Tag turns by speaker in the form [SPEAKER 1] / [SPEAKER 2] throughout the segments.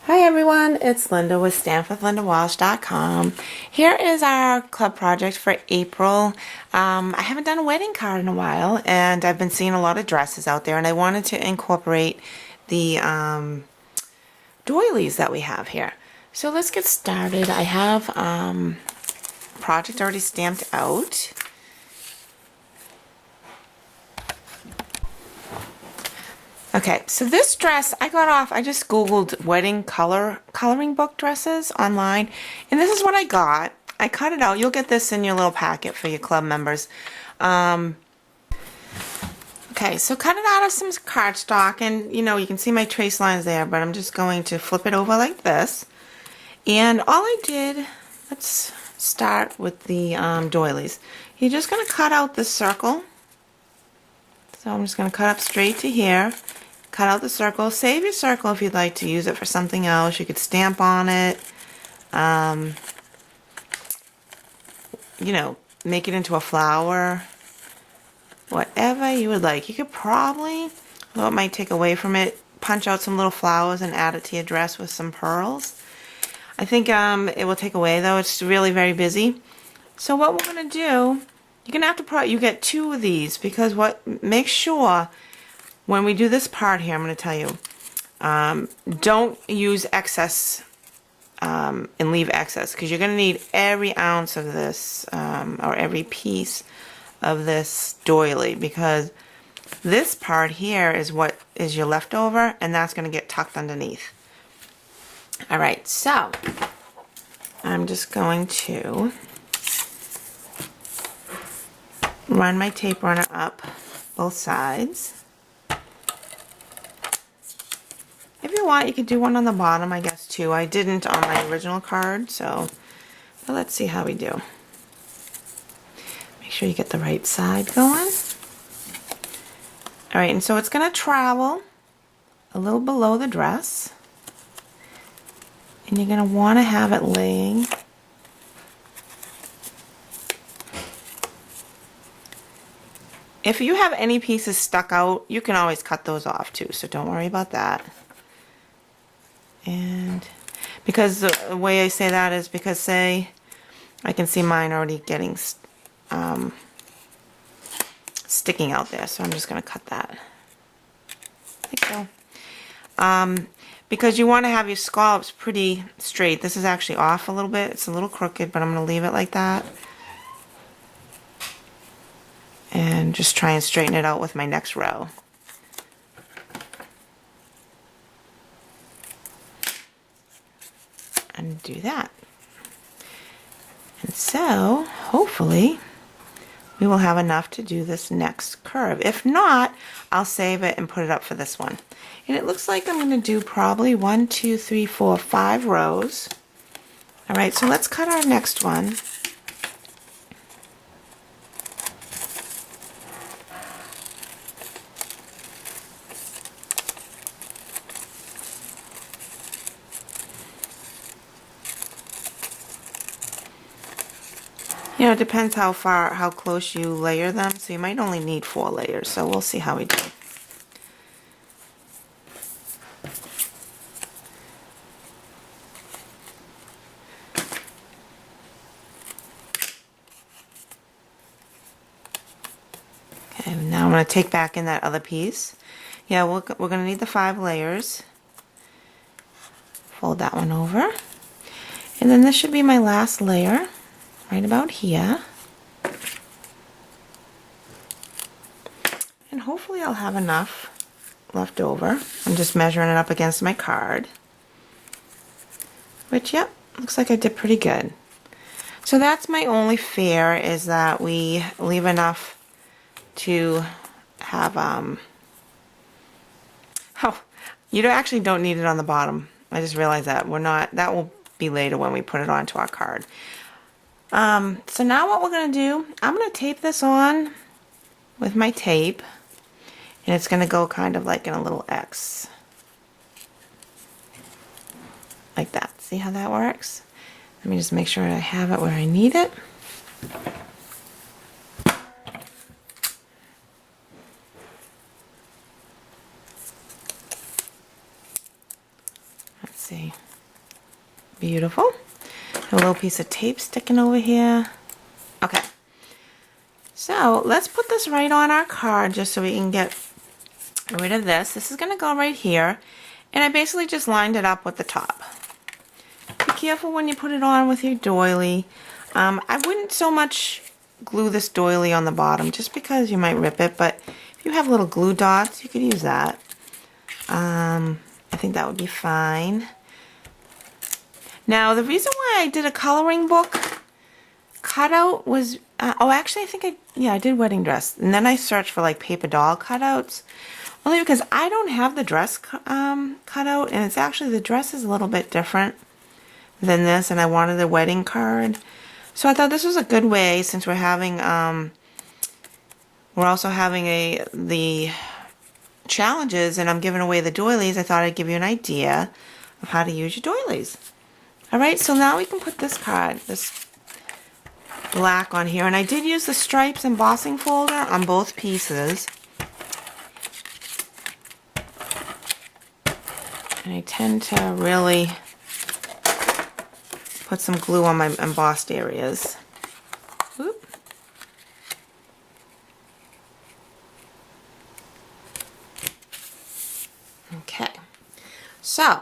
[SPEAKER 1] Hi everyone, it's Linda with StampWithLindaWalsh.com. Here is our club project for April. I haven't done a wedding card in a while, and I've been seeing a lot of dresses out there, and I wanted to incorporate the doilies that we have here. So let's get started. I have project already stamped out. Okay, so this dress I got off, I just Googled wedding coloring book dresses online, and this is what I got. I cut it out. You'll get this in your little packet for your club members. Okay, so cut it out of some cardstock, and you can see my trace lines there, but I'm just going to flip it over like this. And all I did, let's start with the doilies. You're just going to cut out this circle. So I'm just going to cut up straight to here. Cut out the circle. Save your circle if you'd like to use it for something else. You could stamp on it. Make it into a flower. Whatever you would like. You could probably, although it might take away from it, punch out some little flowers and add it to your dress with some pearls. I think it will take away though. It's really very busy. So what we're going to do, you're going to have to you get 2 of these, because make sure when we do this part here, I'm going to tell you, don't use excess and leave excess, because you're going to need every ounce of this or every piece of this doily, because this part here is what is your leftover, and that's going to get tucked underneath. Alright, so I'm just going to run my tape runner up both sides. If you want, you could do one on the bottom, I guess, too. I didn't on my original card, but let's see how we do. Make sure you get the right side going. Alright, and so it's going to travel a little below the dress. And you're going to want to have it laying if you have any pieces stuck out, you can always cut those off too, so don't worry about that. And because the way I say that is because, say, I can see mine already getting sticking out there, so I'm just going to cut that. There you go. Because you want to have your scallops pretty straight. This is actually off a little bit. It's a little crooked, but I'm going to leave it like that. And just try and straighten it out with my next row. And do that. And so, hopefully, we will have enough to do this next curve. If not, I'll save it and put it up for this one. And it looks like I'm going to do probably 1, 2, 3, 4, 5 rows. Alright, so let's cut our next one. It depends how close you layer them, so you might only need 4 layers, so we'll see how we do. Okay, now I'm going to take back in that other piece. Yeah, we're going to need the 5 layers. Fold that one over. And then this should be my last layer. Right about here. And hopefully I'll have enough left over. I'm just measuring it up against my card. Which, yep, looks like I did pretty good. So that's my only fear, is that we leave enough to have, you actually don't need it on the bottom. I just realized that. That will be later when we put it onto our card. So now what we're going to do, I'm going to tape this on with my tape, and it's going to go kind of like in a little X. Like that. See how that works? Let me just make sure I have it where I need it. Let's see. Beautiful. A little piece of tape sticking over here. Okay. So let's put this right on our card just so we can get rid of this. This is going to go right here. And I basically just lined it up with the top. Be careful when you put it on with your doily. I wouldn't so much glue this doily on the bottom just because you might rip it, but if you have little glue dots, you could use that. I think that would be fine. Now, the reason why I did a coloring book cutout was, oh, actually, I think I did wedding dress. And then I searched for like paper doll cutouts. Only because I don't have the dress cutout, and it's actually, the dress is a little bit different than this, and I wanted a wedding card. So I thought this was a good way, since we're having, we're also having the challenges, and I'm giving away the doilies. I thought I'd give you an idea of how to use your doilies. Alright, so now we can put this card, this black on here, and I did use the stripes embossing folder on both pieces. And I tend to really put some glue on my embossed areas. Whoop. Okay, so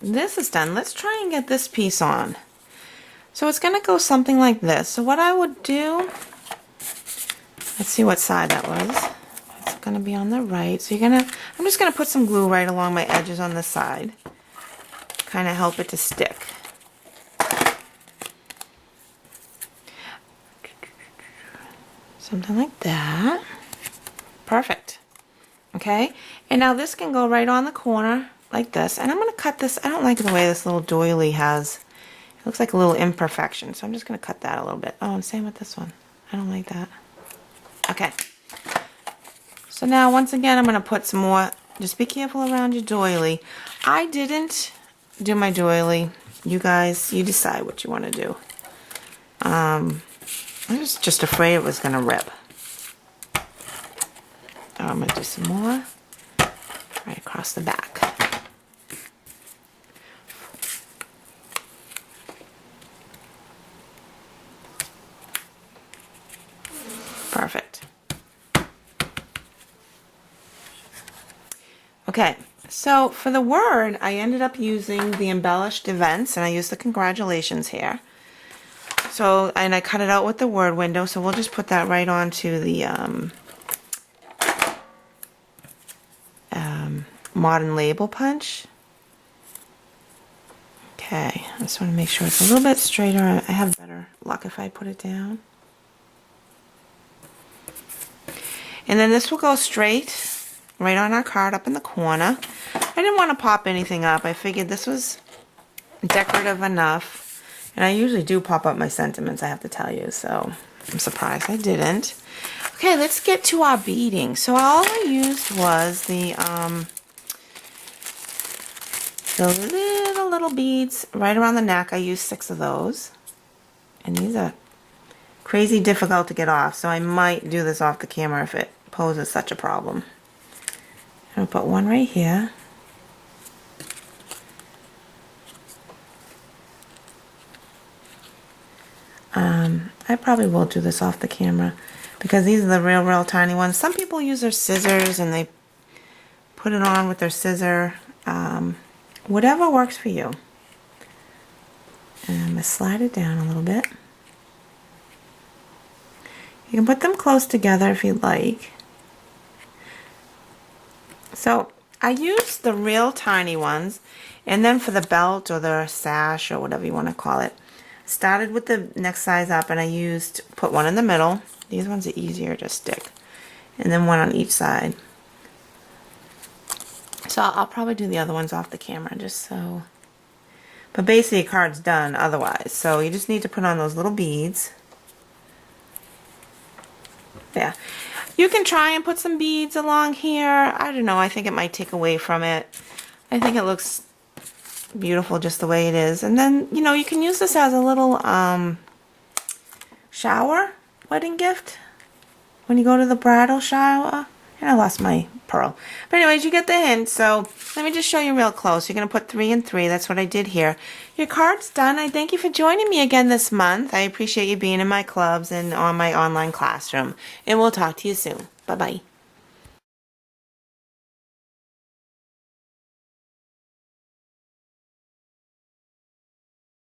[SPEAKER 1] this is done. Let's try and get this piece on. So it's going to go something like this. So what I would do, let's see what side that was. It's going to be on the right. So I'm just going to put some glue right along my edges on this side. Kind of help it to stick. Something like that. Perfect. Okay, and now this can go right on the corner like this. And I'm going to cut this. I don't like the way this little doily has, it looks like a little imperfection. So I'm just going to cut that a little bit. Oh, and same with this one. I don't like that. Okay. So now, once again, I'm going to put some more. Just be careful around your doily. I didn't do my doily. You guys, you decide what you want to do. I was just afraid it was going to rip. Oh, I'm going to do some more right across the back. Perfect. Okay, so for the word, I ended up using the embellished events, and I used the congratulations here. So, and I cut it out with the word window, so we'll just put that right onto the modern label punch. Okay, I just want to make sure it's a little bit straighter. I have better luck if I put it down. And then this will go straight right on our card up in the corner. I didn't want to pop anything up. I figured this was decorative enough. And I usually do pop up my sentiments, I have to tell you, so I'm surprised I didn't. Okay, let's get to our beading. So all I used was the little beads right around the neck. I used 6 of those. And these are crazy difficult to get off, so I might do this off the camera if it poses such a problem. I'm going to put one right here. I probably will do this off the camera because these are the real tiny ones. Some people use their scissors and they put it on with their scissor. Whatever works for you. And I'm going to slide it down a little bit. You can put them close together if you'd like. So I used the real tiny ones, and then for the belt or the sash or whatever you want to call it, started with the next size up, and I put one in the middle. These ones are easier to stick. And then one on each side. So I'll probably do the other ones off the camera just so. But basically a card's done otherwise. So you just need to put on those little beads. There. You can try and put some beads along here. I don't know. I think it might take away from it. I think it looks beautiful just the way it is. And then, you know, you can use this as a little shower wedding gift when you go to the bridal shower And I lost my pearl. But anyways, you get the hint. So let me just show you real close. You're going to put 3 and 3. That's what I did here. Your card's done. I thank you for joining me again this month. I appreciate you being in my clubs and on my online classroom. And we'll talk to you soon. Bye-bye.